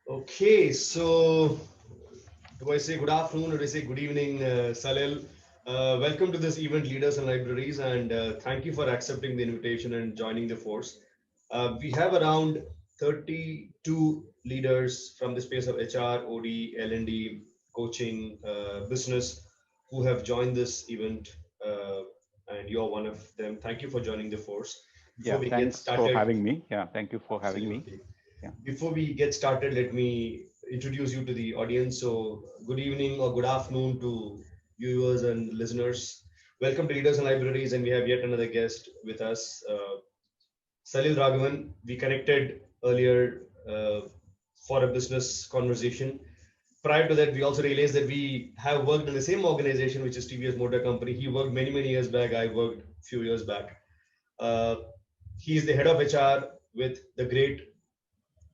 Okay, so do I say good afternoon or do I say good evening, Salil? Welcome to this event, Leaders and Libraries, and thank you for accepting the invitation and joining the force. We have around 32 leaders from the space of HR, OD, L&D, coaching, business who have joined this event, uh, and you're one of them. Thank you for joining the force. Before Yeah, we get thanks for started, having me. Yeah, thank you for having me. absolutely. Yeah, Before we get started, let me introduce you to the audience. So, good evening or good afternoon to viewers and listeners. Welcome to Leaders and Libraries, and we have yet another guest with us, Salil Raghavan. We connected earlier for a business conversation. Prior to that, we also realized that we have worked in the same organization, which is TVS Motor Company. He worked many years back. I worked a few years back. Uh, he is the head of HR with the great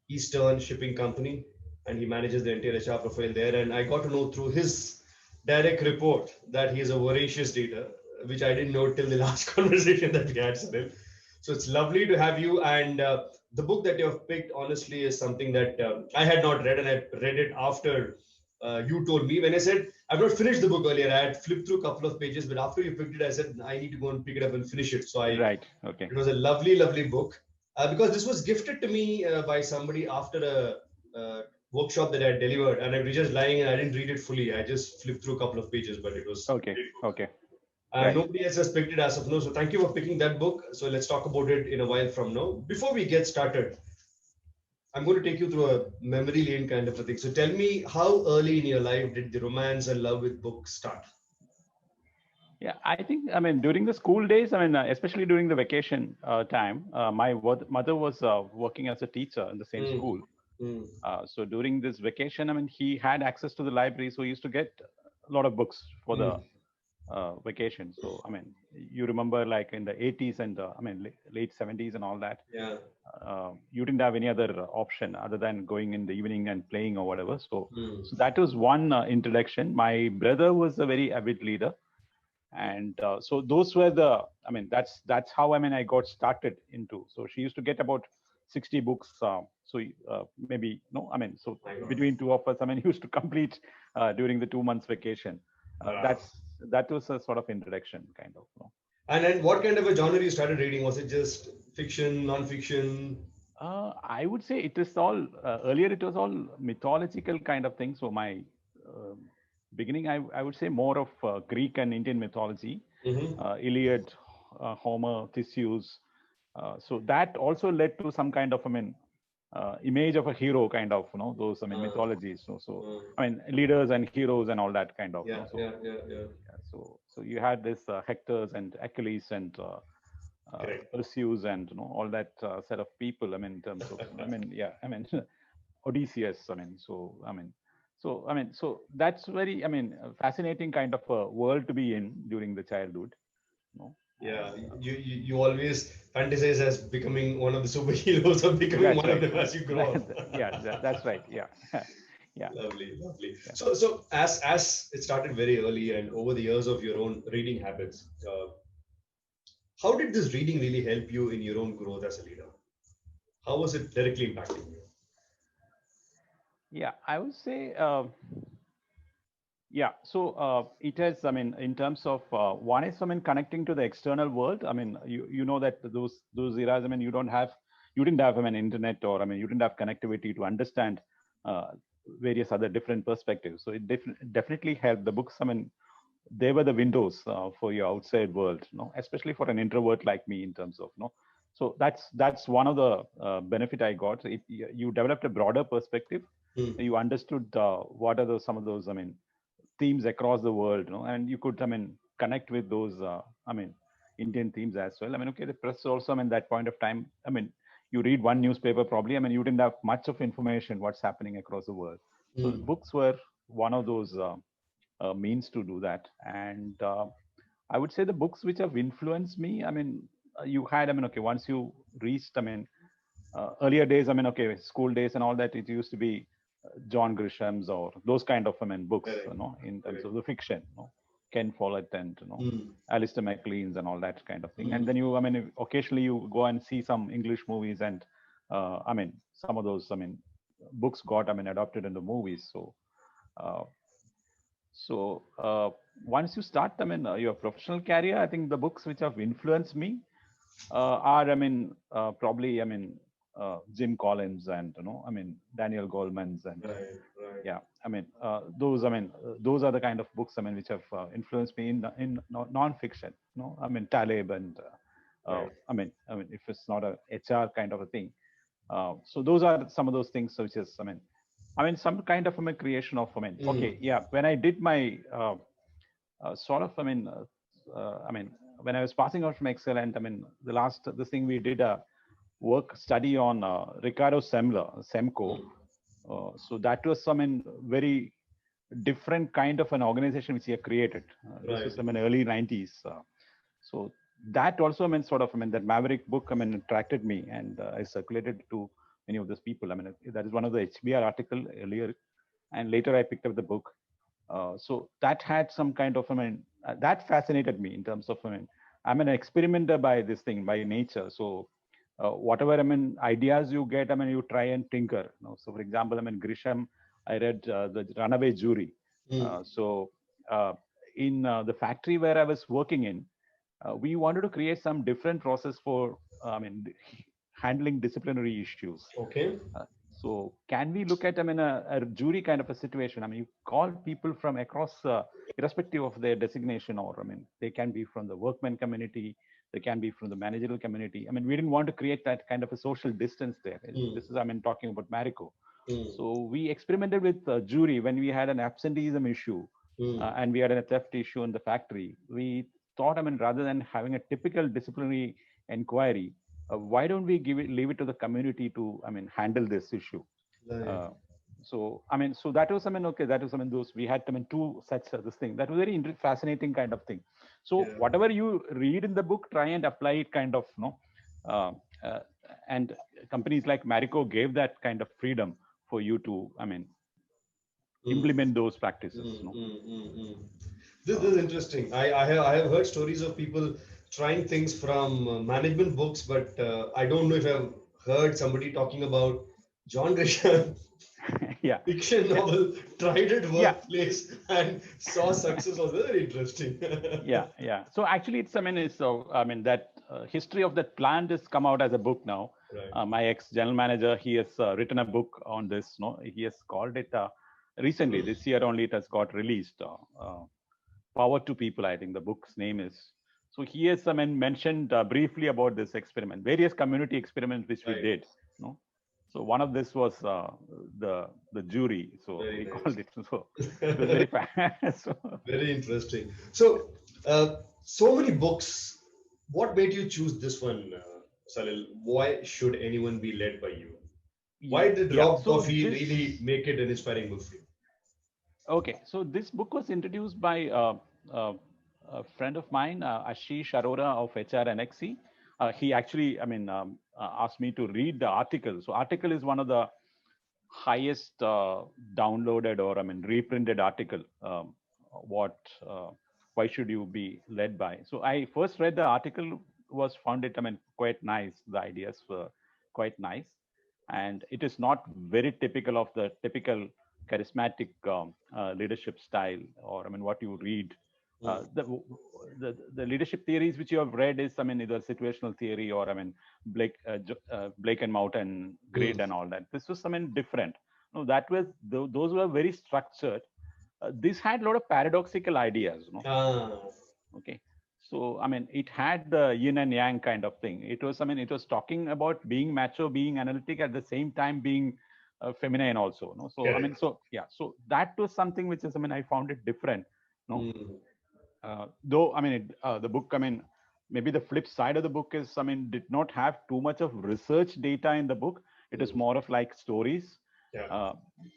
Eastern Shipping Company, and he manages the entire HR profile there. And I got to know through his direct report that he is a voracious data, which I didn't know till the last conversation that we had, Sunil. So it's lovely to have you. And the book that you have picked, honestly, is something that I had not read, and I read it after you told me. When I said I've not finished the book earlier, I had flipped through a couple of pages, but after you picked it, I said I need to go and pick it up and finish it. So right. Okay. it was a lovely book because this was gifted to me by somebody after a workshop that I delivered, and I was just lying and I didn't read it fully. I just flipped through a couple of pages, but it was a Okay. great book. Okay. And Right. nobody else has picked it as of now. So thank you for picking that book. So let's talk about it in a while from now. Before we get started, I'm going to take you through a memory lane kind of a thing. So tell me, how early in your life did the romance and love with books start? Yeah, I think, I mean, during the school days, I mean, especially during the vacation time, my mother was working as a teacher in the same Mm, school. mm, So during this vacation, I mean, he had access to the library, so he used to get a lot of books for the mm. vacation. So, I mean, you remember like in the 80s and I mean, late 70s and all that, Yeah. you didn't have any other option other than going in the evening and playing or whatever. Mm, So that was one introduction. My brother was a very avid leader, and so those were the. I mean, that's how, I mean, I got started into. So she used to get about 60 books. Maybe no, I mean, so my God. between two of us, I mean, used to complete during the 2 months vacation. Wow. That was a sort of introduction, kind of. And then what kind of a genre you started reading? Was it just fiction, non-fiction? I would say it is all earlier. It was all mythological kind of thing. So my uh, beginning, I would say more of Greek and Indian mythology, Mm-hmm. Iliad, Homer, Theseus. So that also led to some kind of, I mean, image of a hero, kind of, those, I mean, Uh, mythologies. So uh, I mean, leaders and heroes and all that kind of, yeah, So yeah, yeah, yeah. yeah, so you had this Hector's and Achilles and Correct. Perseus and all that set of people. I mean, in terms of, I mean, yeah, I mean, Odysseus. So that's very, I mean, a fascinating kind of a world to be in during the childhood. Yeah, And you always fantasize as becoming one of the superheroes or becoming that's one of right. them as you grow up. Yeah, that's right. Yeah, yeah, Lovely, lovely. yeah. So as it started very early and over the years of your own reading habits, how did this reading really help you in your own growth as a leader? How was it directly impacting you? Yeah, I would say. Yeah, so it has, I mean, in terms of one is, I mean, connecting to the external world. I mean, you know that those eras, I mean, you didn't have, I mean, internet, or I mean, you didn't have connectivity to understand uh, various other different perspectives. So it definitely helped. The books, I mean, they were the windows for your outside world, especially for an introvert like me, in terms of, So that's one of the benefit I got. You developed a broader perspective. Hmm. You understood what are some of those, I mean, themes across the world, and you could, I mean, connect with those, I mean, Indian themes as well. I mean, okay, the press also, I mean, that point of time, I mean, you read one newspaper probably, I mean, you didn't have much of information what's happening across the world. So the Hmm. books were one of those means to do that. And I would say the books which have influenced me, I mean, you had, I mean, okay, once you reached, I mean, earlier days, I mean, okay, school days and all that, it used to be John Grisham's or those kind of, I mean, books, Correct. in terms Correct. of the fiction, Ken Follett and, Hmm. Alistair MacLean's and all that kind of thing. And Hmm. then you, I mean, occasionally you go and see some English movies and, I mean, some of those, I mean, books got, I mean, adopted into movies. Uh, so once you start, I mean, your professional career, I think the books which have influenced me are, I mean, probably, I mean, Jim Collins and, I mean, Daniel Goleman's and Right, right, yeah, I mean, those are the kind of books, I mean, which have influenced me in non-fiction, I mean, Taleb and, right. I mean, if it's not a HR kind of a thing. So those are some of those things which is, I mean, some kind of a creation of, okay, Mm, yeah, when I did my sort of, when I was passing out from Excellent, I mean, this thing we did a work study on Ricardo Semler, Semco. mm, So that was very different kind of an organization which he had created. This right. was early 90s. So that also sort of that Maverick book attracted me, and I circulated to many of those people. I mean, that is one of the HBR article earlier, and later I picked up the book. So that had some kind of that fascinated me in terms of I'm an experimenter by this thing by nature. So whatever ideas you get, you try and tinker. So for example, Grisham, I read the Runaway Jury. Mm, So in the factory where I was working in, we wanted to create some different process for handling disciplinary issues. okay. So can we look at a jury kind of a situation? I mean, you call people from across, irrespective of their designation, or they can be from the workman community, they can be from the managerial community. I mean, we didn't want to create that kind of a social distance there. Mm, This is talking about Marico. mm, So we experimented with jury when we had an absenteeism issue, mm, and we had a theft issue in the factory. We thought, rather than having a typical disciplinary inquiry, why don't we leave it to the community to, handle this issue? right. Uh, so that was, okay, that was, those we had, two such this thing. That was very fascinating kind of thing. So Yeah. whatever you read in the book, try and apply it kind of, uh, uh, and companies like Marico gave that kind of freedom for you to, Mm, implement those practices, mm, mm, mm, mm. Uh, This is interesting. I have heard stories of people trying things from management books, but I don't know if I've heard somebody talking about John Grisham yeah, fiction yeah, novel tried at yeah, workplace and saw success was very interesting. yeah. So actually, that history of that plant has come out as a book now. Right. My ex general manager, he has written a book on this. No, he has called it recently this year only. It has got released. Power to People, I think the book's name is. So he has mentioned briefly about this experiment, various community experiments which we Right. did. No, so one of this was the jury. So Very we nice. called it. So it was very fast. So, Very interesting. So, so many books. What made you choose this one, Salil? Why should anyone be led by you? Why did yeah. Rob So Coffee really this make it an inspiring book for you? okay. So this book was introduced by uh, a friend of mine, Ashish Arora of HRNXC. He actually, asked me to read the article. So article is one of the highest downloaded or reprinted article. What? Why should you be led by? So I first read the article, was found it quite nice. The ideas were quite nice, and it is not very typical of the typical charismatic leadership style, or what you read. Mm, The leadership theories which you have read is either situational theory or Blake and Mountain grid mm. and all that. This was different. No, that was those were very structured. This had a lot of paradoxical ideas. No, Ah, okay. So it had the yin and yang kind of thing. It was it was talking about being macho, being analytic, at the same time being feminine also. No, so correct. so yeah, so that was something which is I found it different. No, Mm, though the book, maybe the flip side of the book is did not have too much of research data in the book. It is mm. more of like stories. Yeah, uh,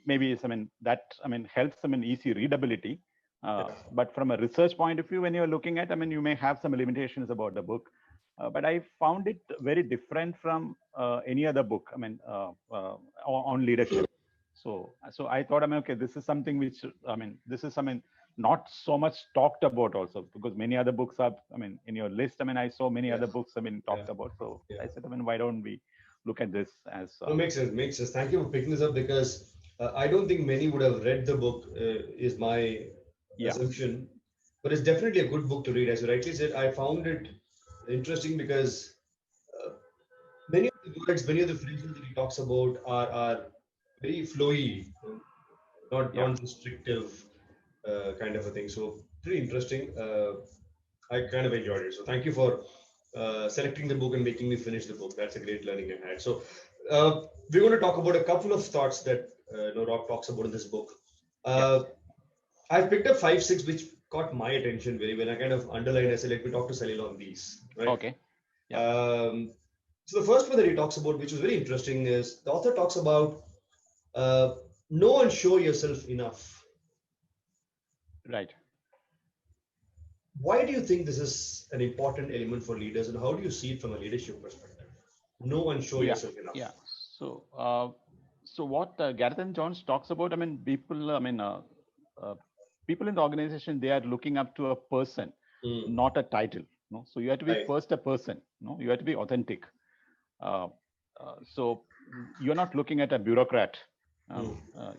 Maybe it's, that helps them in easy readability, yeah. but from a research point of view, when you're looking at, you may have some limitations about the book. But I found it very different from any other book, on leadership. So I thought, okay, this is something which, this is not so much talked about also, because many other books are, in your list, I saw many Yeah, other books, yeah, talked about. So yeah. I said, why don't we look at this as. No, makes sense. Makes sense. Thank you for picking this up because I don't think many would have read the book. Is my Yeah. assumption, but it's definitely a good book to read. As you rightly said, I found it interesting because uh, many of the words, many of the phrases that he talks about are very flowy, not Yeah. non-restrictive kind of a thing. So pretty interesting. I kind of enjoyed it. So thank you for selecting the book and making me finish the book. That's a great learning I had. So we're going to talk about a couple of thoughts that Rob talks about in this book. Yeah. I've picked up five, six, which caught my attention very well. I kind of underlined. I said, let me talk to Salil on these. Right. Okay. Yeah. So the first one that he talks about, which was very interesting, is the author talks about uh, know and show yourself enough. Right. Why do you think this is an important element for leaders, and how do you see it from a leadership perspective? Know and show Yeah. yourself enough. Yeah. So what Gareth and Jones talks about, I mean, uh, people in the organization, they are looking up to a person, not a title. No, so you have to be Right. first a person. No, you have to be authentic. So you're not looking at a bureaucrat.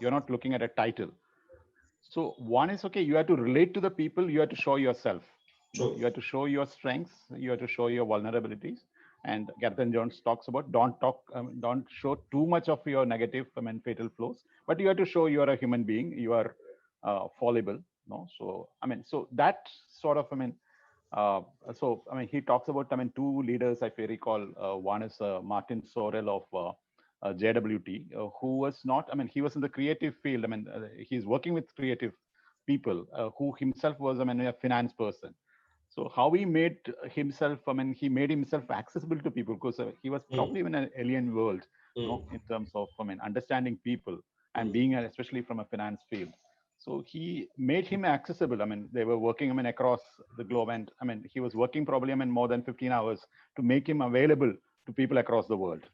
You're not looking at a title. So one is, okay, you have to relate to the people. You have to show yourself. No? True. You have to show your strengths. You have to show your vulnerabilities. And Gareth Jones talks about don't show too much of your negative, fatal flaws, but you have to show you are a human being. You are fallible. No, so so that sort of he talks about two leaders if I recall. One is Martin Sorrell of JWT, who was not. He was in the creative field. He's working with creative people who himself was a finance person. So how he made himself, he made himself accessible to people because he was probably in an alien world, in terms of, understanding people and being, especially from a finance field. So he made him accessible. They were working, across the globe, and he was working probably, more than 15 hours to make him available to people across the world.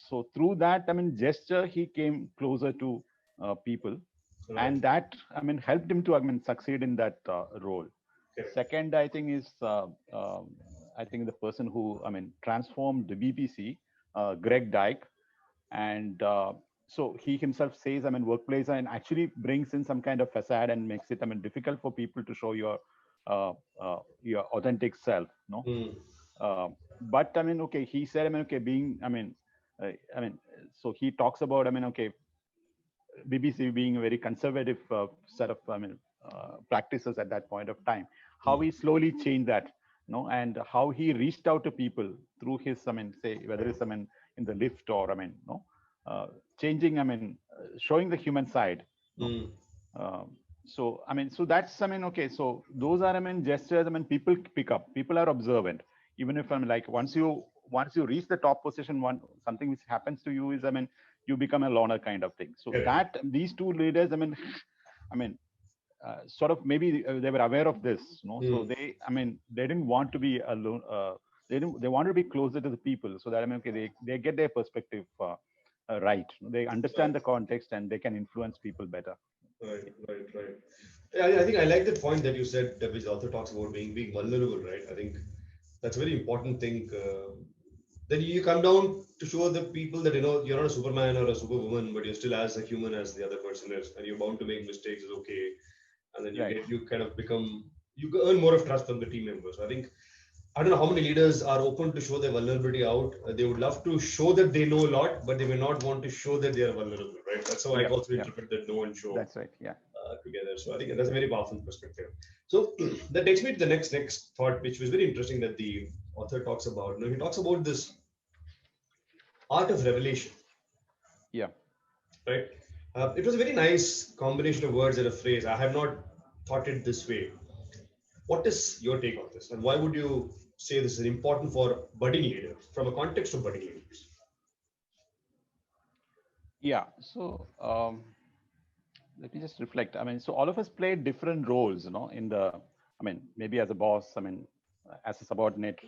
So through that, gesture, he came closer to people, and that, helped him to, succeed in that role. Second, I think is I think the person who transformed the BBC, Greg Dyke, and so he himself says workplace and actually brings in some kind of facade and makes it difficult for people to show your authentic self. No, but okay, he said okay, being so he talks about okay, BBC being a very conservative set of practices at that point of time, how he slowly changed that, and how he reached out to people through his say whether it's in the lift or changing showing the human side. So so that's okay, so those are gestures people pick up, people are observant, even if like once you reach the top position, something which happens to you is you become a loner kind of thing. So that these two leaders sort of maybe they were aware of this, so they they didn't want to be alone, they wanted to be closer to the people, so that okay, they get their perspective right, they understand the context and they can influence people better. Right. Yeah, I think I like that point that you said, that which the author talks about being vulnerable, right? I think that's a very important thing. Then you come down to show the people that you're not a Superman or a Superwoman, but you're still as a human as the other person is, and you're bound to make mistakes. Is okay, and then you kind of you earn more of trust from the team members. I think I don't know how many leaders are open to show their vulnerability out. They would love to show that they know a lot, but they may not want to show that they are vulnerable, right? That's how I also interpret that know and show. That's right. Yeah. Together. So I think that's a very powerful perspective. So that takes me to the next thought, which was very interesting that the author talks about. He talks about this art of revelation. Yeah. Right. It was a very nice combination of words and a phrase. I have not thought it this way. What is your take on this, and why would you say this is important for budding leaders from a context of budding leaders? Yeah. So let me just reflect. So all of us play different roles, in the, maybe as a boss, as a subordinate,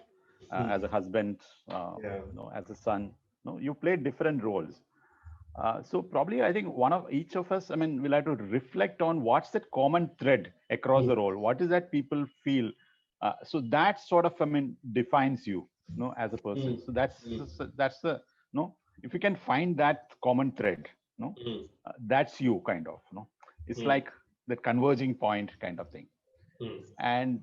as a husband, as a son, you play different roles. So probably I think one of each of us, we'll have to reflect on what's that common thread across the role. What is that people feel? So that sort of, defines you, as a person. So that's no, if you can find that common thread, no, Mm. that's you kind of, no, it's Mm. like that converging point kind of thing. Mm. And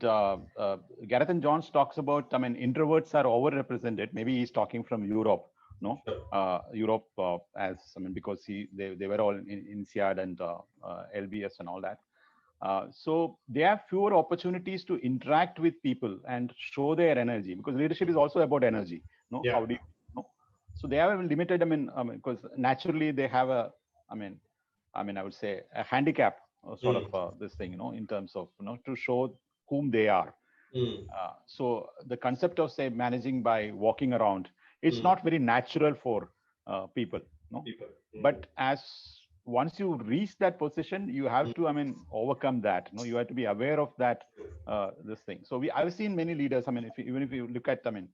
Gareth and Johns talks about, I mean, introverts are overrepresented. Maybe he's talking from Europe, no, Sure. Europe as, I mean, because they were all in INSEAD and LBS and all that. So they have fewer opportunities to interact with people and show their energy, because leadership is also about energy. No, Yeah. how do you, no? So they have a limited. Because naturally they have a, I mean, I would say a handicap, sort Mm. of this thing, in terms of, to show whom they are. Mm. So the concept of, say, managing by walking around, it's Mm. not very natural for people, no. People. Mm. But as once you reach that position, you have to, I mean, overcome that. No, you have to be aware of that, this thing. So I've seen many leaders. I mean, even if you look at, I mean,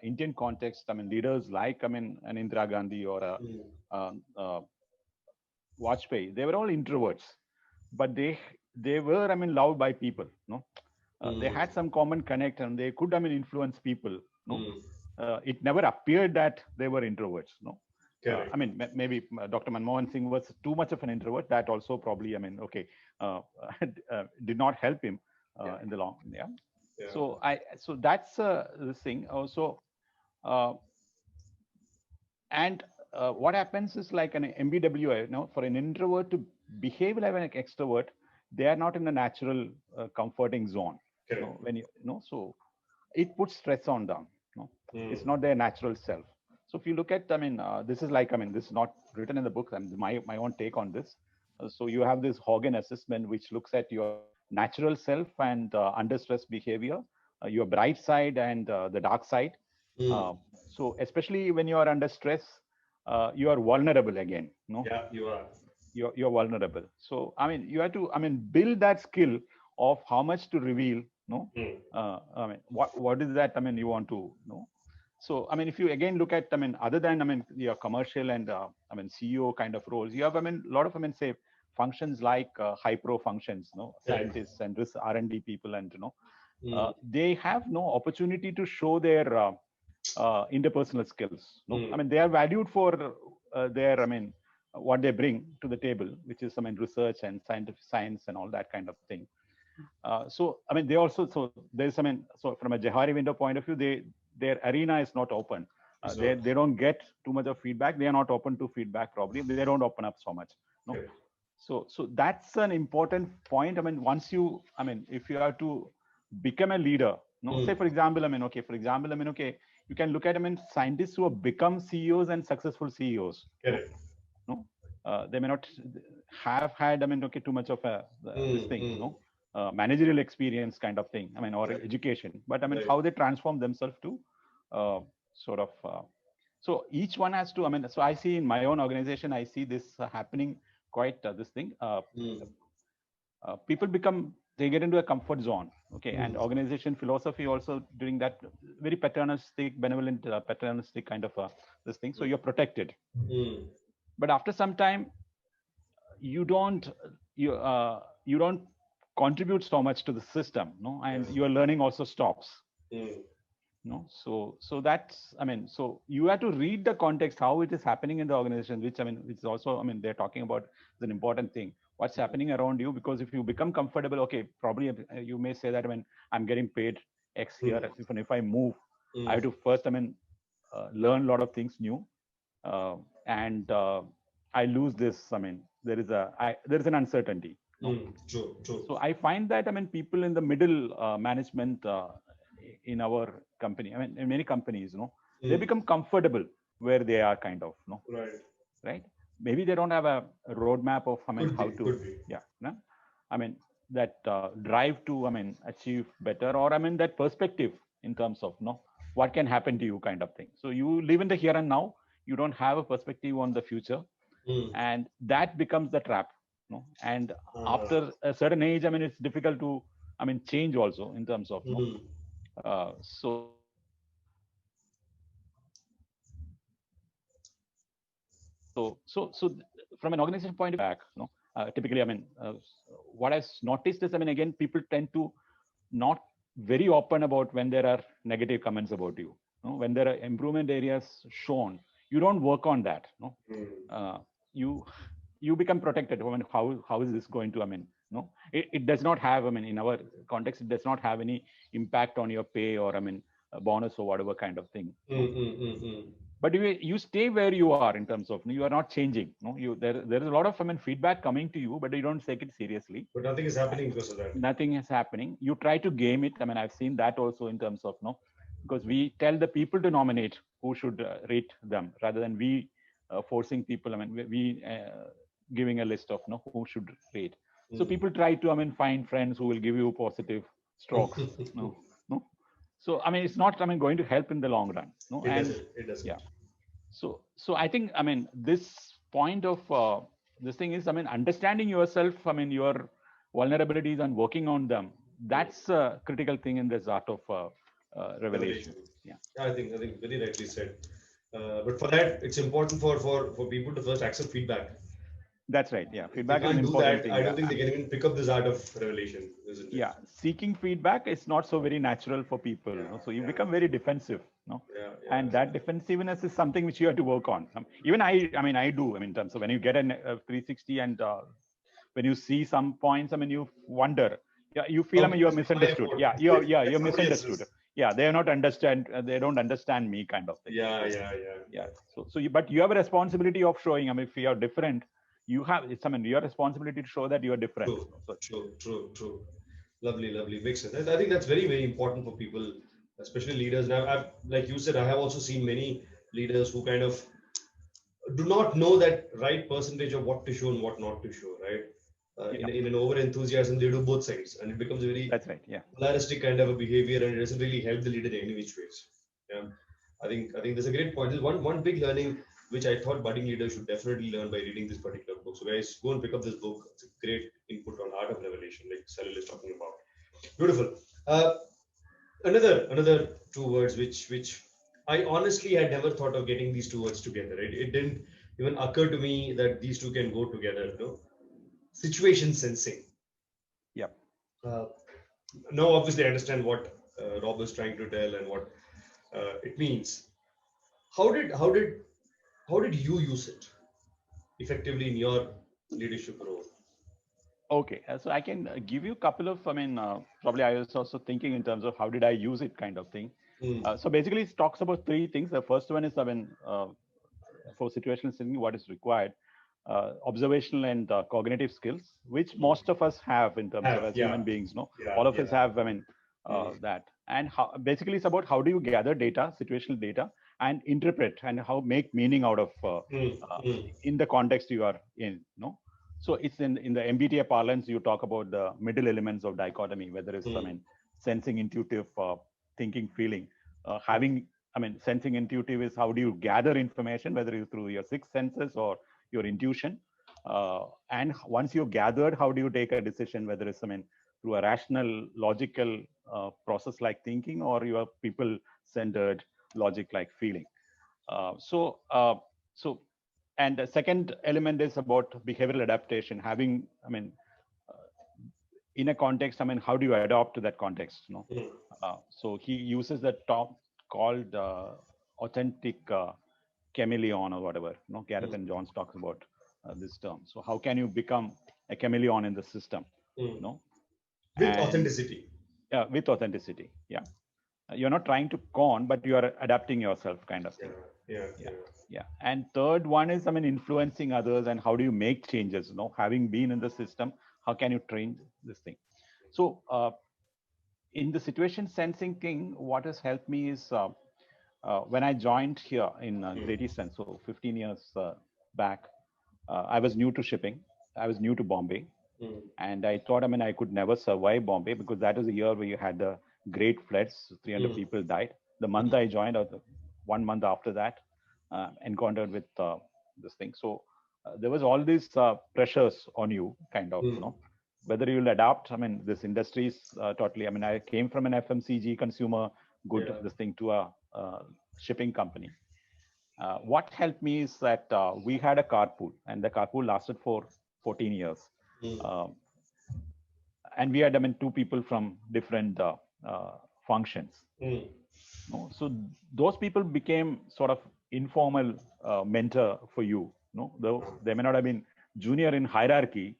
Indian context, I mean, leaders like, I mean, an Indira Gandhi or a Mm. Vajpayee, they were all introverts, but they were, I mean, loved by people. No, they Mm. had some common connect, and they could, I mean, influence people. No, Mm. it never appeared that they were introverts. No, Correct. I mean, maybe Dr. Manmohan Singh was too much of an introvert. That also probably, I mean, okay, did not help him Yeah. in the long. Yeah. Yeah. So that's this thing. Also, uh, and what happens is, like an MBWI, for an introvert to behave like an extrovert, they are not in a natural comforting zone. Correct. When so it puts stress on them. Mm. It's not their natural self. So if you look at, I mean, this is like, I mean, this is not written in the book. I mean, my own take on this. So you have this Hogan assessment, which looks at your natural self and under stress behavior, your bright side and the dark side. Mm. So especially when you are under stress, you are vulnerable again. No, Yeah, you are. you're vulnerable. So I mean, you have to, I mean, build that skill of how much to reveal. No, Mm. I mean, what is that? I mean, you want to know. So I mean, if you again look at, I mean, other than, I mean, your commercial and I mean, CEO kind of roles, you have, I mean, a lot of, I mean, say functions like high pro functions, Correct. scientists and risk R&D people, and Mm. they have no opportunity to show their interpersonal skills. No, Mm. I mean, they are valued for their, I mean, what they bring to the table, which is, I mean, research and scientific science and all that kind of thing. So I mean, they also, so there's, I mean, so from a Johari window point of view, their arena is not open. It's They not. don't get too much of feedback. They are not open to feedback. Probably they don't open up so much. No, Correct. so that's an important point. I mean, once you, I mean, if you have to become a leader, Mm. say for example, I mean, okay, you can look at, I mean, scientists who have become CEOs and successful CEOs. Correct. No, they may not have had, I mean, okay, too much of a this thing, Mm. managerial experience kind of thing. I mean, or Right. education, but I mean, Right. how they transform themselves to sort of. So each one has to. I mean, so I see in my own organization, I see this happening quite this thing. Mm. People become, they get into a comfort zone. Okay, and Mm. organization philosophy also doing that very paternalistic, benevolent, paternalistic kind of this thing. So you're protected. Mm. But after some time, you don't you don't contribute so much to the system, and Yeah. your learning also stops. Mm. So that's, I mean, so you have to read the context, how it is happening in the organization, which, I mean, it's also, I mean, they're talking about is an important thing, what's happening around you. Because if you become comfortable, okay, probably you may say that, I mean, I'm getting paid X here, even if I move, I have to first, I mean, learn a lot of things new, and I lose this. I mean, there is an uncertainty. True. True. So I find that, I mean, people in the middle management in our company, I mean, in many companies, they become comfortable where they are, kind of, Right. right? Maybe they don't have a roadmap of, I mean, Could how be. to, Could be. yeah, no? I mean, that drive to, I mean, achieve better, or I mean, that perspective in terms of, what can happen to you, kind of thing. So you live in the here and now. You don't have a perspective on the future, and that becomes the trap. And after a certain age, I mean, it's difficult to, I mean, change also in terms of, so from an organization point of view, typically, I mean, what I've noticed is, I mean, again, people tend to not very open about when there are negative comments about you. When there are improvement areas shown, you don't work on that. No, Mm. you you become protected. I mean, how is this going to? I mean, no, it does not have. I mean, in our context, it does not have any impact on your pay or I mean, a bonus or whatever kind of thing. No? But you stay where you are in terms of you are not changing. No, you there is a lot of I mean feedback coming to you, but you don't take it seriously. But nothing is happening because of that. Nothing is happening. You try to game it. I mean, I've seen that also in terms of no, because we tell the people to nominate who should rate them rather than we forcing people. I mean, we giving a list of no who should rate. So people try to I mean find friends who will give you positive strokes. No, no. So I mean, it's not I mean going to help in the long run. No, It and doesn't. It doesn't. yeah. So I think I mean this point of this thing is I mean understanding yourself. I mean your vulnerabilities and working on them. That's a critical thing in this art of revelation. Yeah, I think very rightly said. But for that, it's important for people to first accept feedback. that's right. Yeah, If they feedback is an can't do important that, thing. I Yeah, don't think they can even pick up this art of revelation, isn't it? yeah. Seeking feedback is not so very natural for people. Yeah, No? So you yeah. become very defensive. No, Yeah, and that defensiveness is something which you have to work on. Even I mean, I do. I mean, in terms of when you get a 360 and when you see some points, I mean, you wonder. Yeah, you feel. I mean, Something you're must be my misunderstood. fault. You're Like somebody misunderstood. else's. Yeah, they are not understand. They don't understand me, kind of thing. Yeah, So, yeah, yeah. yeah. So but you have a responsibility of showing. I mean, if you are different, you have. It's I mean, your responsibility to show that you are different. True, So, true. Lovely, lovely. Makes sense. I think that's very, very important for people, especially leaders. And like you said, I have also seen many leaders who kind of do not know that right percentage of what to show and what not to show, right? yeah, In an over enthusiasm, they do both sides, and it becomes a very that's right. Yeah. polaristic kind of a behavior, and it doesn't really help the leader in any which ways. Yeah, I think there's a great point. There's one big learning which I thought budding leaders should definitely learn by reading this particular book. So guys, go and pick up this book. It's a great input on art of revelation, like Salil is talking about. Beautiful. Another two words which I honestly had never thought of getting these two words together. It didn't even occur to me that these two can go together. You know? Situation sensing. Yeah. Uh, now, obviously, I understand what Rob is trying to tell and what it means. How did you use it effectively in your leadership role? Okay, so I can give you a couple of, I mean, probably I was also thinking in terms of how did I use it kind of thing. So basically it talks about three things. The first one is, I mean, for situational thinking, what is required, observational and cognitive skills, which most of us have in terms of as human beings, no? All of us have, I mean, that. And how, basically it's about how do you gather data, situational data, and interpret and how make meaning out of in the context you are in, no? So it's in the MBTI parlance, you talk about the middle elements of dichotomy, whether it's, I mean, sensing, intuitive, thinking, feeling. I mean, sensing intuitive is how do you gather information, whether it's through your sixth senses or your intuition. And once you've gathered, how do you take a decision, whether it's, I mean, through a rational, logical process like thinking or your people-centered logic like feeling. So and the second element is about behavioral adaptation, having, I mean, in a context, I mean, how do you adapt to that context? You know? So he uses the term called authentic chameleon or whatever. You know, Gareth and Johns talks about this term. So how can you become a chameleon in the system? You know, with authenticity. Yeah, with authenticity. Yeah, you're not trying to con, but you are adapting yourself, kind of thing. Yeah. And third one is, I mean, influencing others and how do you make changes? You know, having been in the system, how can you train this thing? So in the situation sensing thing, what has helped me is when I joined here in Great Eastern, so 15 years back, I was new to shipping. I was new to Bombay. And I thought, I mean, I could never survive Bombay because that was the year where you had the great floods, 300 people died. The month I joined, or 1 month after that, encountered with this thing. So there was all these pressures on you, kind of, you know, whether you'll adapt. I mean, this industry is totally, I mean, I came from an FMCG consumer good, this thing to a shipping company. What helped me is that we had a carpool and the carpool lasted for 14 years. And we had, I mean, two people from different functions. So those people became sort of informal mentor for you. No, though they may not have been junior in hierarchy,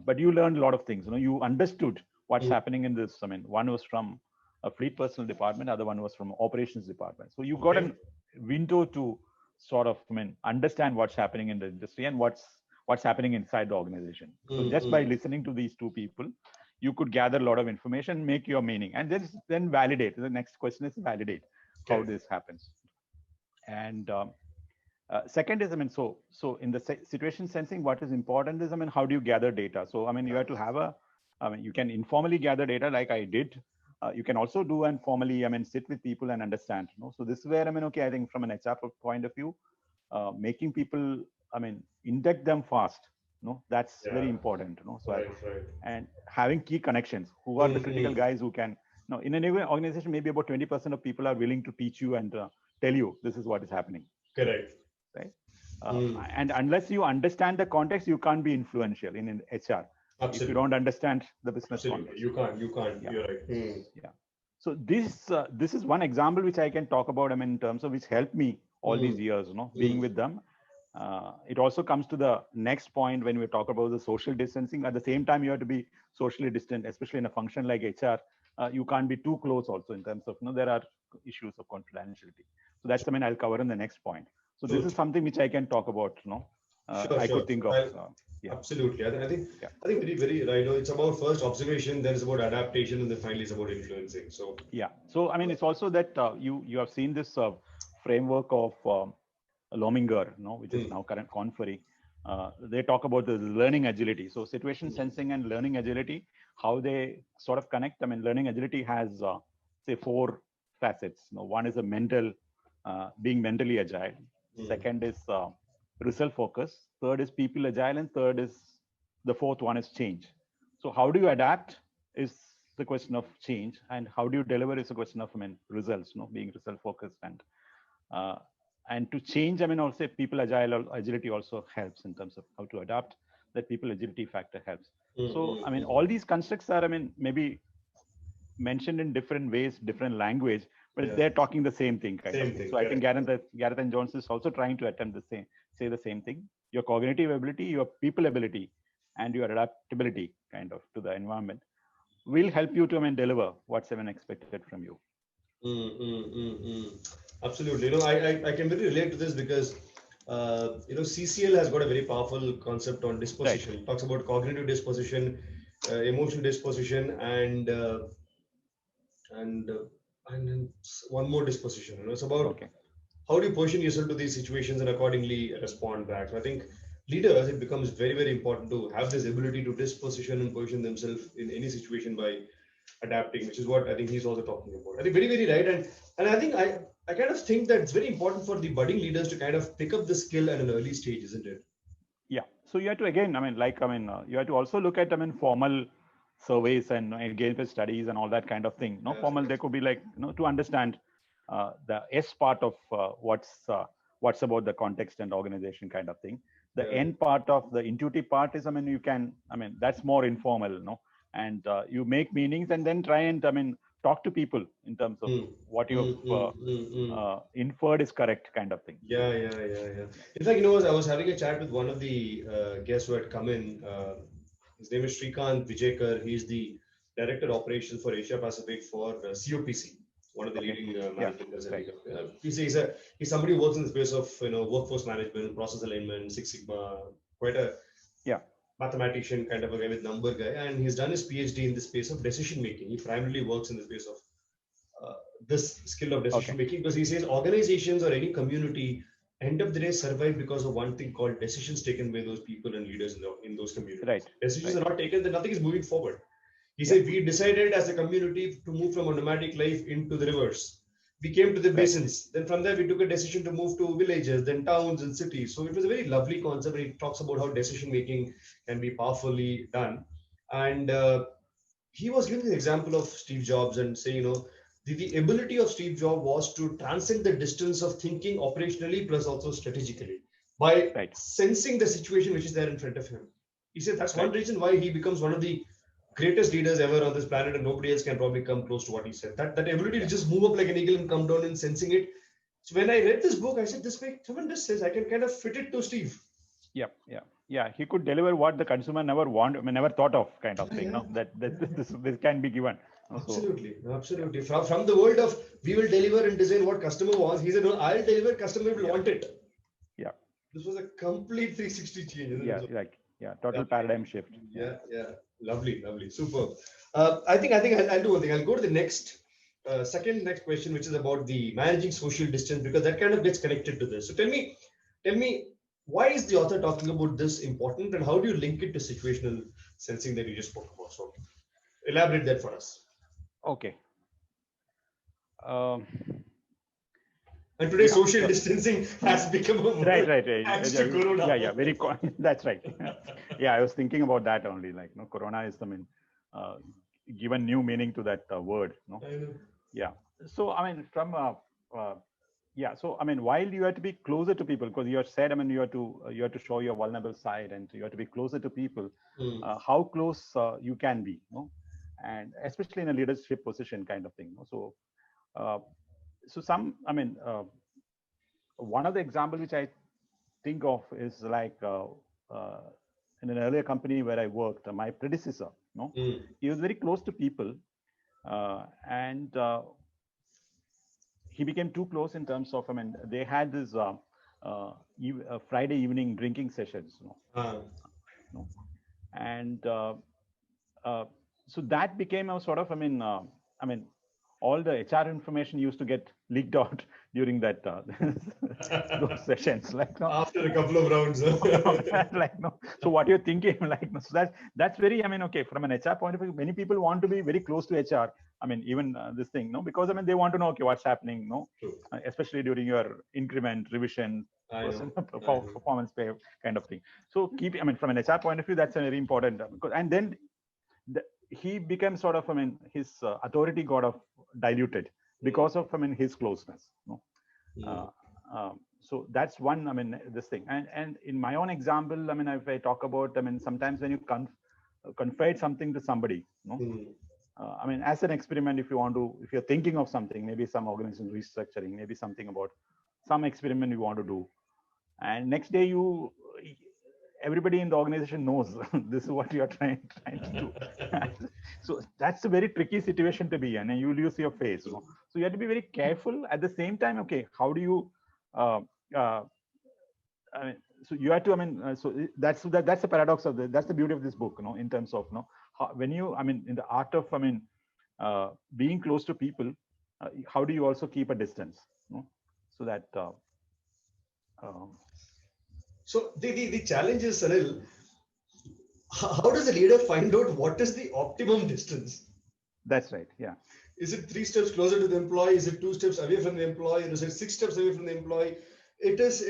but you learned a lot of things. You understood what's happening in this. I mean, one was from a fleet personnel department, other one was from operations department. So you got a window to sort of, understand what's happening in the industry and what's happening inside the organization. So just by listening to these two people, you could gather a lot of information, make your meaning, and then validate. The next question is validate how this happens. And second is, so in the situation sensing, what is important is, how do you gather data? So, you have to have you can informally gather data like I did. You can also do and formally, sit with people and understand. So this is where, okay, I think from an HR point of view, making people, induct them fast. That's very important. So right. And having key connections. Who are the critical guys who can? In any organization, maybe about 20% of people are willing to teach you and tell you this is what is happening. Correct. Right. And unless you understand the context, you can't be influential in HR. Absolutely. If you don't understand the business context. You can't. Yeah. You're right. Yeah. So this is one example which I can talk about, in terms of which helped me all these years, being with them. It also comes to the next point when we talk about the social distancing. At the same time, you have to be socially distant, especially in a function like HR. You can't be too close also in terms of, there are issues of confidentiality. So that's, I'll cover in the next point. So this is something which I can talk about, I could think of. Yeah. Absolutely. I think very, very right. It's about first observation, then it's about adaptation, and then finally it's about influencing. So yeah. So it's also that you have seen this framework of Lominger, which is now current Conferry. They talk about the learning agility. So situation sensing and learning agility, how they sort of connect. Learning agility has say 4 facets. One is a mental, being mentally agile. Second is result focus. Third is people agile, and the fourth one is change. So how do you adapt is the question of change, and how do you deliver is a question of results. Being result focused and to change. Also people agility also helps in terms of how to adapt. That people agility factor helps. So all these constructs are maybe mentioned in different ways, different language, but they're talking the same thing kind of. So I think Gareth and Jones is also trying to attempt say the same thing. Your cognitive ability, your people ability, and your adaptability kind of to the environment will help you to deliver what's expected from you. Absolutely. I can really relate to this because CCL has got a very powerful concept on disposition. Right. It talks about cognitive disposition, emotional disposition, and one more disposition. It's about how do you position yourself to these situations and accordingly respond back. So I think leaders, it becomes very, very important to have this ability to disposition and position themselves in any situation by adapting, which is what I think he's also talking about. I think very, very right. And I think I kind of think that it's very important for the budding leaders to kind of pick up the skill at an early stage, isn't it? Yeah. So you have to, again, you have to also look at, formal surveys and engagement studies and all that kind of thing. Formal, there could be to understand the S part of what's about the context and organization kind of thing. The N part of the intuitive part is, you can, that's more informal, and you make meanings and then try and, talk to people in terms of what you've inferred is correct kind of thing. Yeah. In fact, I was having a chat with one of the guests who had come in. His name is Srikant Vijayakar. He's the Director Operations for Asia Pacific for COPC, one of the leading management. Right. He's somebody who works in the space of workforce management, process alignment, Six Sigma, quite a mathematician kind of a guy with number guy, and he's done his PhD in the space of decision making. He primarily works in the space of this skill of decision making because he says organizations or any community end of the day survive because of one thing called decisions taken by those people and leaders in those communities. Right. Decisions are not taken, then nothing is moving forward. He said, we decided as a community to move from a nomadic life into the rivers. We came to the basins. Then from there, we took a decision to move to villages, then towns and cities. So it was a very lovely concept. He talks about how decision making can be powerfully done. And he was giving the example of Steve Jobs and saying, the ability of Steve Jobs was to transcend the distance of thinking operationally plus also strategically by sensing the situation which is there in front of him. He said that's one reason why he becomes one of the greatest leaders ever on this planet, and nobody else can probably come close to what he said. That ability to just move up like an eagle and come down and sensing it. So when I read this book, I said, this makes tremendous sense. I can kind of fit it to Steve. Yeah. He could deliver what the consumer never never thought of, kind of Yeah, thing. yeah. No, that this can be given. Absolutely. From the world of we will deliver and design what customer wants, he said, no, I'll deliver, customer will want it. Yeah. This was a complete 360 change. Isn't it? Total paradigm shift. Yeah. Lovely. Superb. I think I'll do one thing. I'll go to the next next question, which is about the managing social distance, because that kind of gets connected to this. So tell me, why is the author talking about this important, and how do you link it to situational sensing that you just spoke about? So elaborate that for us. Okay. And today, social distancing has become a word. Right. Thanks to Corona. Yeah. That's right. Yeah, I was thinking about that only. Corona is given new meaning to that word. No. I know. Yeah. So while you have to be closer to people, because you have said, you have to show your vulnerable side, and you have to be closer to people. How close you can be, no? And especially in a leadership position, kind of thing. No? One of the examples which I think of is in an earlier company where I worked, my predecessor, no, he was very close to people, and he became too close in terms of, they had this Friday evening drinking sessions, no? And so that became a sort of, all the HR information used to get leaked out during that those sessions. After a couple of rounds. So what you're thinking, so that's very, okay, from an HR point of view, many people want to be very close to HR. Even this thing, no, because they want to know, okay, what's happening, no, especially during your increment, revision, performance pay kind of thing. So from an HR point of view, that's a very important, and then he became sort of, his authority got diluted because of, his closeness. No? So that's one, this thing. And in my own example, if I talk about, sometimes when you confide something to somebody, no? As an experiment, if you're thinking of something, maybe some organization restructuring, maybe something about some experiment you want to do, and next day everybody in the organization knows this is what you're trying to do. So that's a very tricky situation to be in, and you lose your face. So you have to be very careful. At the same time, okay, how do you? So you have to. So that's the paradox of that's the beauty of this book, in terms of, when you, in the art of, being close to people, how do you also keep a distance, so that. So the challenge is, Sanil, how does a leader find out what is the optimum distance? That's right. Yeah. Is it 3 steps closer to the employee? Is it 2 steps away from the employee? Is it 6 steps away from the employee? It is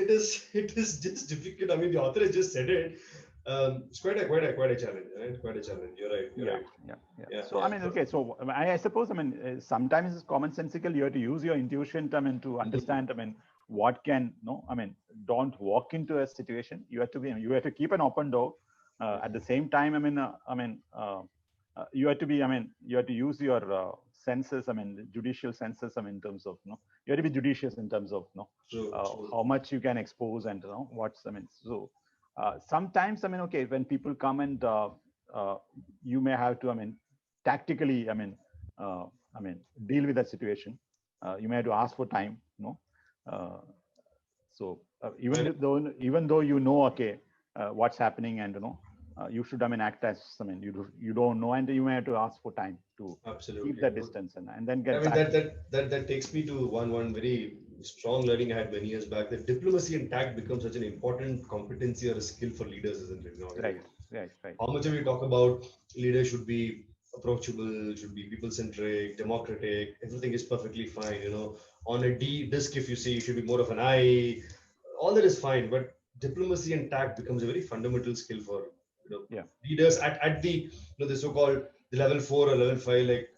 just difficult. The author has just said it. It's quite a challenge, right? Quite a challenge. You're right. Yeah. So okay. So I suppose sometimes it's commonsensical. You have to use your intuition, to understand. What can don't walk into a situation. You have to keep an open door. At the same time, you have to be. You have to use your senses. Judicial senses. In terms of you have to be judicious in terms of True. How much you can expose and what's So sometimes okay, when people come and you may have to tactically deal with that situation. You may have to ask for time. So even though okay, what's happening, and you should act as you don't know, and you may have to ask for time to keep that distance and then get back. That takes me to one very strong learning I had many years back, that diplomacy and tact becomes such an important competency or a skill for leaders, isn't it? Right. How much of we talk about leaders should be approachable, should be people-centric, democratic, everything is perfectly fine. On a disc, if you see, you should be more of an I. All that is fine, but diplomacy and tact becomes a very fundamental skill for leaders at the the so-called the level 4 or level 5, like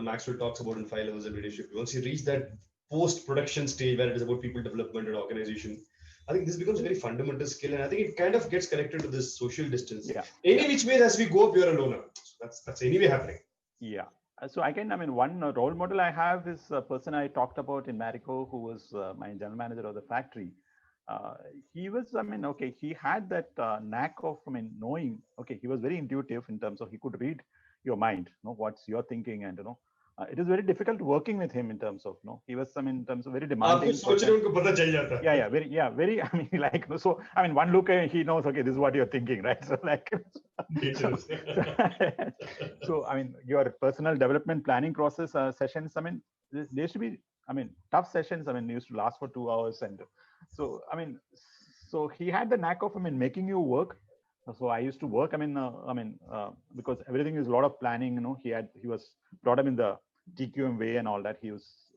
Maxwell talks about in 5 levels of leadership. Once you reach that post-production stage where it is about people development and organization, I think this becomes a very fundamental skill, and I think it kind of gets connected to this social distance. Any which way, as we go up, you're a loner. So that's anyway happening. Yeah, So again, I mean, one role model I have is a person I talked about in Marico, who was my general manager of the factory. Uh, he was, I mean, okay, he had that knack of, I mean, knowing. Okay, he was very intuitive in terms of he could read your mind, what's your thinking, and it is very difficult working with him in terms of, he was, I mean, in terms of very आप कुछ demanding सोच रहे person. हो उनको पता चल जाता है. Yeah, very. I mean, like, so I mean, one look, he knows. Okay, this is what you're thinking, right? So, like, so, so, I mean, your personal development planning process sessions. I mean, there used to be, I mean, tough sessions. I mean, they used to last for 2 hours, and so, I mean, so he had the knack of, I mean, making you work. So I used to work. Because everything is a lot of planning. He was brought up in the TQM way and all that. He was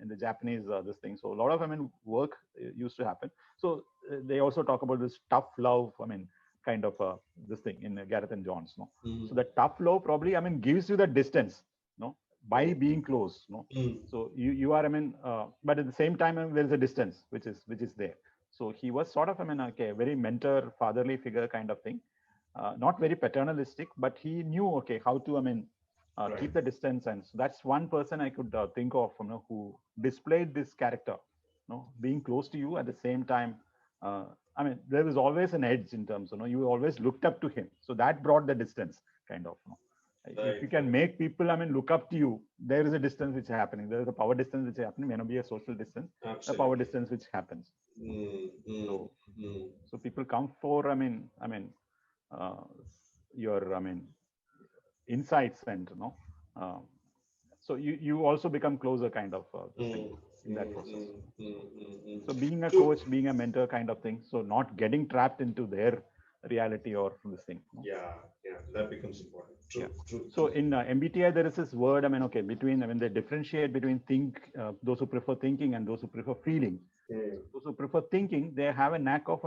in the Japanese this thing. So a lot of work used to happen. So they also talk about this tough love. I mean, kind of this thing in Gareth and Johns. No, so the tough love probably gives you the distance. No, by being close. No, so you are but at the same time there is a distance which is there. So he was sort of okay, very mentor, fatherly figure kind of thing. Not very paternalistic, but he knew how to Right. keep the distance, and so that's one person I could think of who displayed this character, being close to you at the same time. There was always an edge in terms of you always looked up to him, so that brought the distance kind of. If you can make people look up to you, there is a distance which is happening. There is a power distance which is happening. May not be a social distance. Absolutely. A power distance which happens. So people come for your insights, and so you also become closer kind of thing in that process. So being a coach, being a mentor kind of thing, so not getting trapped into their reality or this thing. Yeah, that becomes important. True. So in MBTI there is this word between they differentiate between those who prefer thinking and those who prefer feeling. Those who prefer thinking, they have a knack of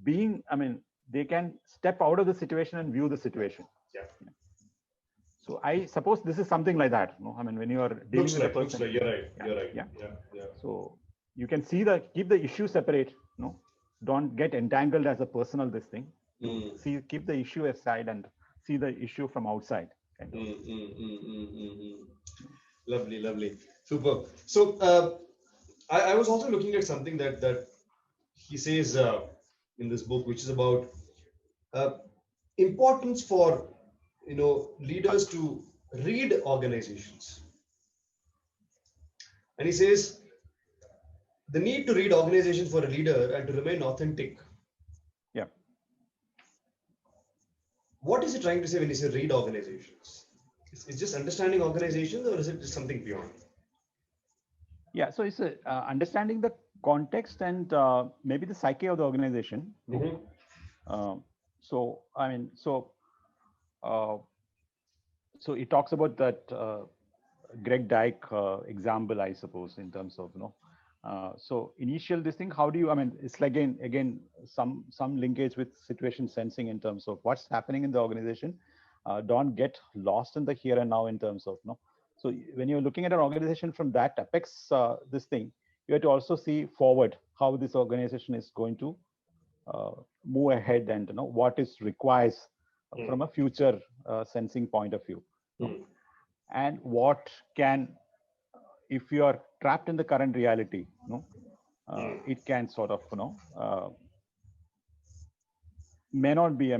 being they can step out of the situation and view the situation. So I suppose this is something like that. When you are dealing with a person, looks like you're right. Yeah. So you can keep the issue separate. Don't get entangled as a personal this thing. Keep the issue aside and see the issue from outside. Lovely, super. So I was also looking at something that he says in this book, which is about importance for leaders to read organizations. And he says the need to read organizations for a leader and to remain authentic. Yeah. What is he trying to say when he says read organizations? Is just understanding organizations, or is it just something beyond? Yeah, so it's understanding the context and maybe the psyche of the organization. So he talks about that Greg Dyke example, I suppose, in terms of so initial this thing. How do you? It's like again some linkage with situation sensing in terms of what's happening in the organization. Don't get lost in the here and now in terms of So when you're looking at an organization from that apex, this thing, you have to also see forward how this organization is going to move ahead, and what is requires from a future sensing point of view, and what can, if you are trapped in the current reality, it can sort of may not be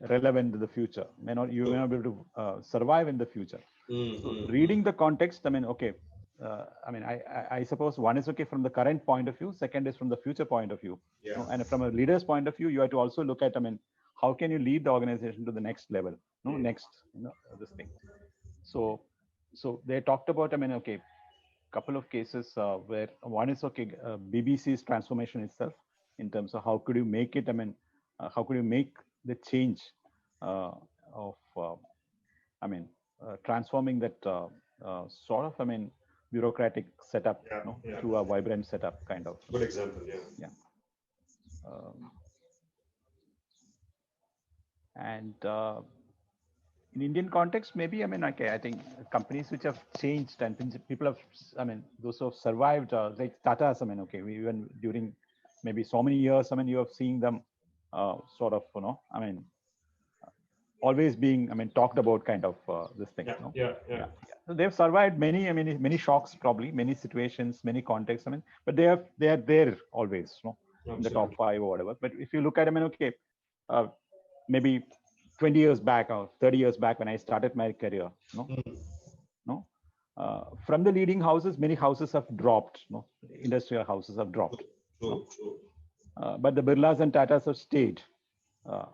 relevant in the future. You may not be able to survive in the future. So reading the context, I suppose one is from the current point of view, second is from the future point of view. And from a leader's point of view, you have to also look at how can you lead the organization to the next level, this thing. So they talked about couple of cases where one is BBC's transformation itself, in terms of how could you make it, how could you make the change of transforming that sort of bureaucratic setup to a vibrant setup kind of. Good example. And in Indian context, maybe I think companies which have changed and people have those who have survived, like Tata, even during maybe so many years, you have seen them sort of always being, I mean, talked about kind of this thing. Yeah, No? yeah, yeah. Yeah. So they've survived many, I mean, many shocks, probably many situations, many contexts. I mean, but they are there always, no, in the top Absolutely. 5 or whatever. But if you look at, I mean, okay, uh, maybe 20 years back or 30 years back when I started my career, no, Mm. no, from the leading houses, many houses have dropped, no, industrial houses have dropped, no, True, true. but the Birlas and Tatas have stayed. Uh,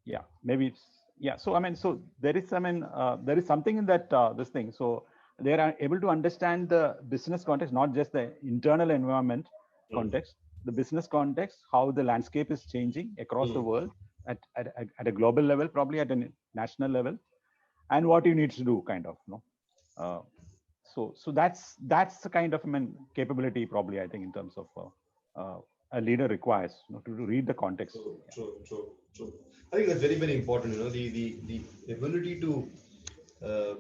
yeah, maybe yeah. So I mean, so there is, I mean, there is something in that this thing. So they are able to understand the business context, not just the internal environment Mm. context, the business context, how the landscape is changing across the Mm. world at a global level, probably at a national level, and what you need to do, kind of, no. Uh, so that's the kind of, I mean, capability, probably, I think, in terms of a leader requires, you know, to read the context. True, true, true, true. I think that's very, very important. You know, the ability to uh,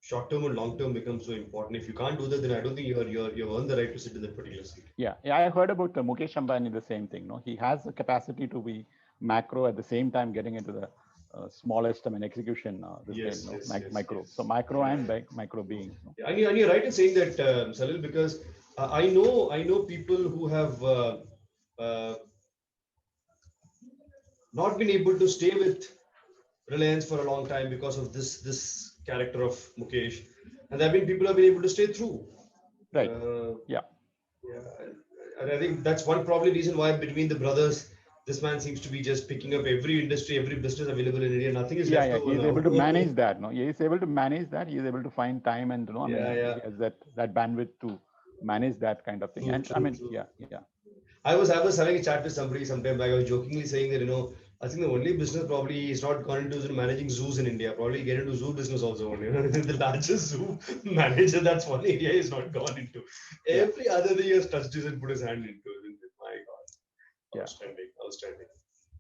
short term and long term becomes so important. If you can't do that, then I don't think you've earned the right to sit in that particular seat. Yeah, I heard about Mukesh Ambani, the same thing. No, he has the capacity to be macro at the same time getting into the smallest, I mean, execution. This thing, Yes, no, yes, yes, micro. So yes. micro Yeah. and micro being. No? Yeah, and you're right in saying that, Salil, because I know people who have uh, not been able to stay with Reliance for a long time because of this character of Mukesh, and there have been people who have been able to stay through. Right. Uh, Yeah. yeah, and I think that's one probably reason why between the brothers, this man seems to be just picking up every industry, every business available in India. Nothing is left Yeah. over He is now. able to manage that. No, he is able to manage that. He is able to find time, and, you know, I Yeah, mean, yeah, he has that bandwidth to manage that kind of thing. true, And I true, mean, true. yeah. I was having a chat with somebody sometime back. I was jokingly saying that, you know, I think the only business probably he's not gone into is managing zoos in India. Probably get into zoo business also. You know, the largest zoo manager, that's one area he's not gone into. Yeah. Every other thing he has touched his and put his hand into. My God, Yeah. outstanding, outstanding.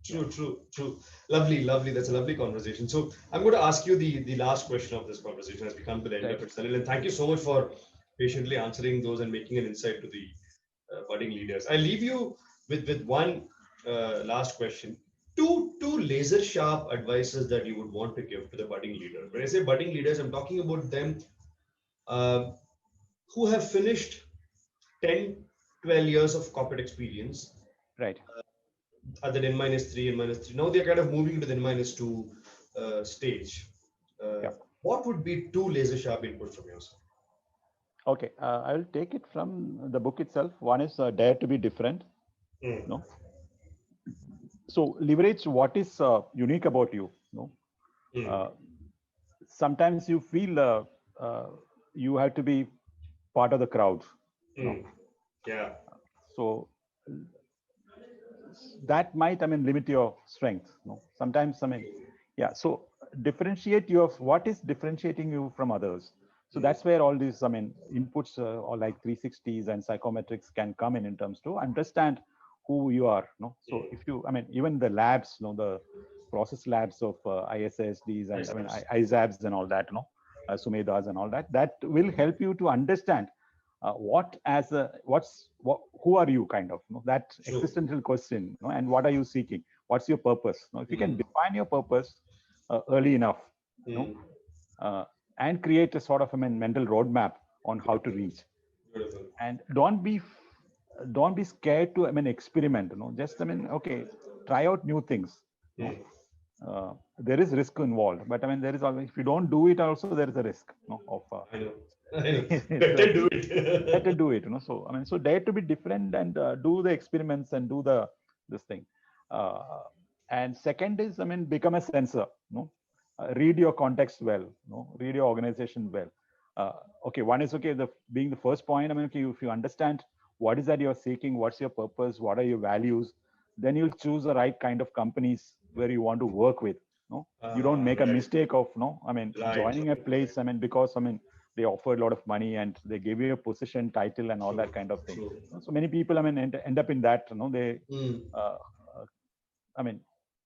Yeah. True, true, true. Lovely, lovely. That's a lovely conversation. So I'm going to ask you the last question of this conversation as we come to the end Right. of it, Salil. And thank you so much for patiently answering those and making an insight to the budding leaders. I leave you with one last question. Two laser sharp advices that you would want to give to the budding leader. When I say budding leaders, I'm talking about them uh, who have finished 10, 12 years of corporate experience Right. at the N minus three, N minus three. Now they're kind of moving to the N minus two stage. Yeah. What would be two laser sharp inputs from your side? Okay. I will take it from the book itself. One is Dare to be Different. Mm, No. So leverage what is unique about you. No. mm, Uh, Sometimes you feel uh, you have to be part of the crowd. No. mm. Yeah. So that might, I mean, limit your strength. No. Sometimes, I mean, yeah. So differentiate your what is differentiating you from others. So Mm, that's where all these, I mean, inputs or like 360s and psychometrics can come in terms to understand who you are. No. So mm. if you, I mean, even the labs, you know, the process labs of ISSDs and, I mean, Biceps. ISABs and all that, you know, Sumedas and all that, that will help you to understand who are you, kind of, you know, that True. existential question, you know, and what are you seeking, what's your purpose. You know, if you can Mm, define your purpose early enough, you know, mm. uh, and create a sort of, I mean, mental roadmap on how to reach, Beautiful. and don't be scared to, I mean, experiment, you know, just, I mean, okay, try out new things, you know. Mm. There is risk involved, but I mean, there is always, if you don't do it also, there is a risk, you know, of I know. I know. so Better do better it. do it, you know. So I mean, so dare to be different and do the experiments and do the this thing. uh, and second is, I mean, become a sensor, you know. Read your context well, you know, read your organization well. uh, okay, one is, okay, the being the first point, I mean, okay, if you understand what is that you're seeking, what's your purpose, what are your values, then you'll choose the right kind of companies where you want to work with, you know. You don't make a Right, mistake of, you know, I mean, right, joining a right, right. place, I mean, because, I mean, they offer a lot of money and they give you a position, title, and all True, that kind of thing. true. So many people, I mean, end up in that, you know, they Mm, uh, uh, I mean,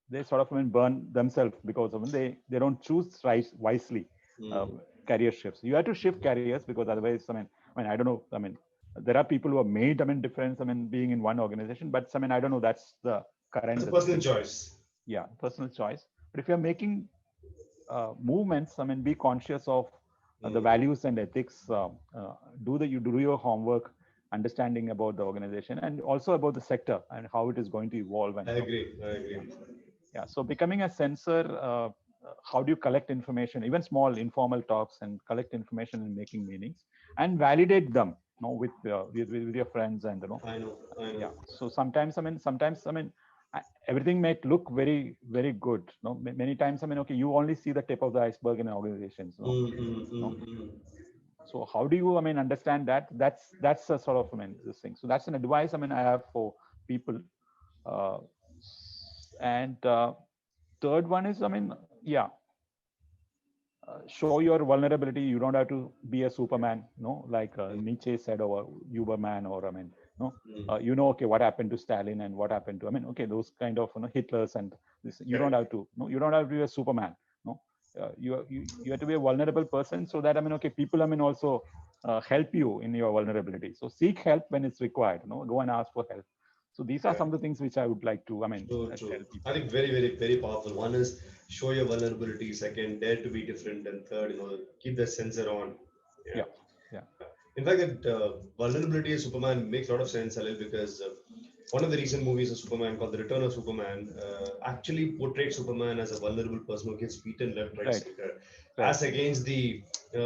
they sort of, I mean, burn themselves because, I mean, they don't choose wisely uh, mm. career shifts. You have to shift careers, because otherwise, I mean, I don't know, I mean, there are people who have made, I mean, difference, I mean, being in one organization, but I mean, I don't know, that's the It's current a this personal thing. choice. Yeah, personal choice. But if you're making movements, I mean, be conscious of the values and ethics. You do your homework, understanding about the organization and also about the sector and how it is going to evolve. And I agree. I agree. yeah, so becoming a sensor, how do you collect information, even small informal talks, and collect information and making meanings and validate them, with your friends and I know. I know. yeah. So sometimes everything might look very very good. Many times, I mean, okay, you only see the tip of the iceberg in organizations. So how do you, I mean, understand that? That's a sort of, I mean, this thing. So that's an advice, I mean, I have for people. Uh, and third one is, I mean, yeah, show your vulnerability. You don't have to be a Superman, like Nietzsche said, or Uberman, or I mean, okay, what happened to Stalin and what happened to, I mean, okay, those kind of Hitlers and this. You don't have to, you don't have to be a Superman. You have to be a vulnerable person, so that, I mean, okay, people, I mean, also help you in your vulnerability. So seek help when it's required. Go and ask for help. So these are some of the things which I would like to, I mean, True, tell true. people. I think very, very, very powerful. One is show your vulnerability. Second, dare to be different. And third, keep the sensor on. Yeah. In fact, that vulnerability of Superman makes a lot of sense, Salil, because one of the recent movies of Superman called The Return of Superman actually portrayed Superman as a vulnerable person who gets beaten left, right, center, as against the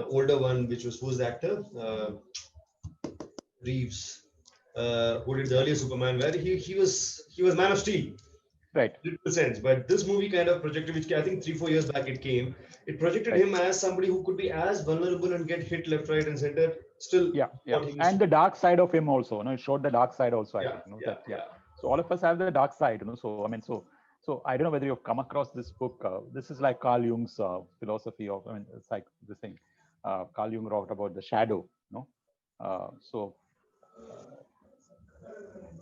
older one, which was, who's the actor? Reeves, who did the earlier Superman, where he was Man of Steel. Right. Sense, but this movie kind of projected, which I think 3-4 years back it came. It projected him as somebody who could be as vulnerable and get hit left, right, and center. Still, and the dark side of him also. It showed the dark side also. I think. So all of us have the dark side. So I mean, so I don't know whether you've come across this book. This is like Carl Jung's philosophy of. I mean, it's like this thing. Carl Jung wrote about the shadow.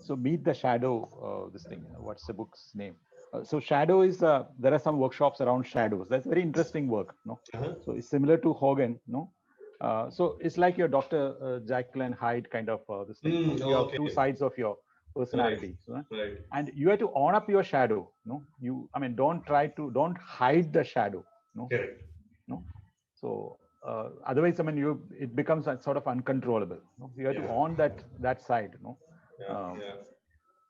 So meet the shadow. This thing. What's the book's name? So shadow is there are some workshops around shadows. That's very interesting work. So it's similar to Hogan. So it's like your Dr. Jekyll and Hyde kind of this thing. You have two sides of your personality, and you have to own up your shadow. I mean, don't hide the shadow. So otherwise, I mean, it becomes sort of uncontrollable. You have to own that side.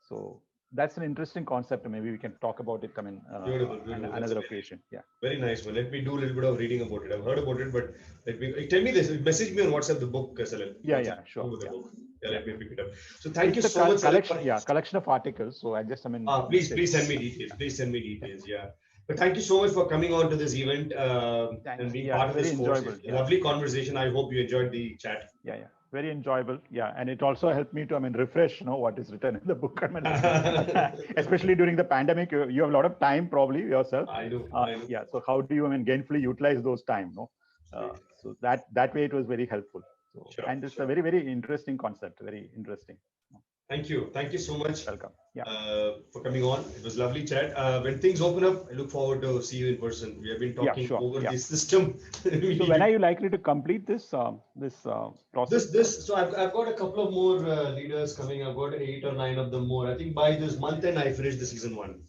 So that's an interesting concept. Maybe we can talk about it. I mean, beautiful. Another occasion. Yeah. Very nice one. Let me do a little bit of reading about it. I've heard about it, but tell me this. Message me on WhatsApp the book, Salil. Yeah, sure. Let me pick it up. So thank you so much. Collection of articles. So I just, I mean, please send me details. Please send me details. Yeah. But thank you so much for coming on to this event and being part of this course. Lovely conversation. I hope you enjoyed the chat. Yeah. Very enjoyable. Yeah. And it also helped me to, I mean, refresh, what is written in the book. I mean, especially during the pandemic, you have a lot of time probably yourself. I do. Yeah. So how do you, I mean, gainfully utilize those time? So that way it was very helpful. So, and it's a very, very interesting concept. Very interesting. Thank you. Thank you so much. Welcome. Yeah. For coming on. It was lovely chat. When things open up, I look forward to see you in person. We have been talking over the system. So when are you likely to complete this process? So I've got a couple of more leaders coming. I've got 8 or 9 of them more. I think by this month end I finished the season 1.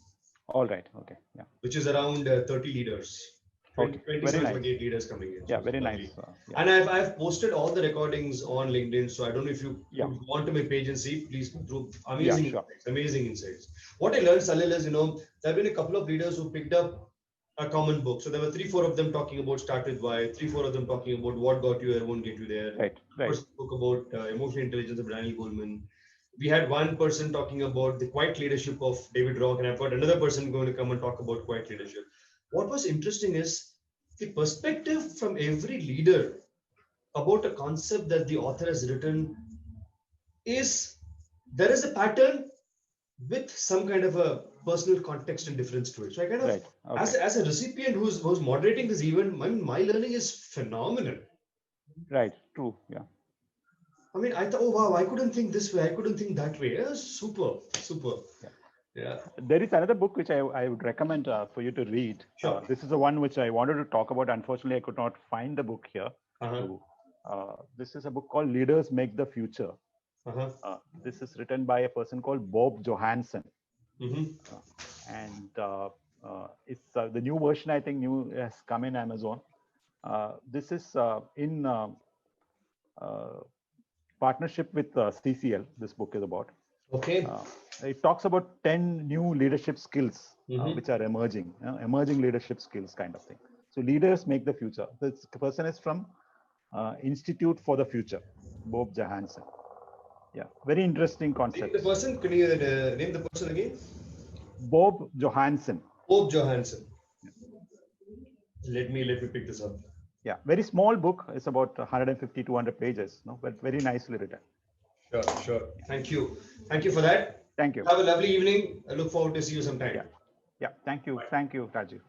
All right. Okay. Yeah. Which is around 30 leaders. 28 leaders coming in. Yeah, very nice. And I've posted all the recordings on LinkedIn. So I don't know if you want to my page and see, please do amazing insights. What I learned, Salil, is, there have been a couple of leaders who picked up a common book. So there were 3-4 of them talking about Start With Why, 3-4 of them talking about what got you here, won't get you there. Right. First book about emotional intelligence of Daniel Goleman. We had one person talking about the quiet leadership of David Rock, and I've got another person going to come and talk about quiet leadership. What was interesting is the perspective from every leader about a concept that the author has written is there is a pattern with some kind of a personal context and difference to it. So I kind of, as a recipient who's moderating this event, my learning is phenomenal. Right. True. Yeah. I mean, I thought, oh wow, I couldn't think this way. I couldn't think that way. Yeah, super. Yeah. There is another book which I would recommend for you to read. Sure. This is the one which I wanted to talk about. Unfortunately, I could not find the book here. This is a book called Leaders Make the Future. This is written by a person called Bob Johansson. And It's the new version. I think new has come in Amazon. This is in partnership with CCL. This book is about. Okay. It talks about 10 new leadership skills Mhm. which are emerging, emerging leadership skills kind of thing. So leaders make the future. This person is from Institute for the Future, Bob Johansen. Yeah, very interesting concept. The person, could you name the person again? Bob Johansen. Bob Johansen. Let me pick this up. Yeah, very small book. It's about 150, 200 pages, no, but very nicely written. Sure. Thank you for that. Thank you. Have a lovely evening. I look forward to see you sometime. Yeah. Thank you. Bye. Thank you, Rajiv.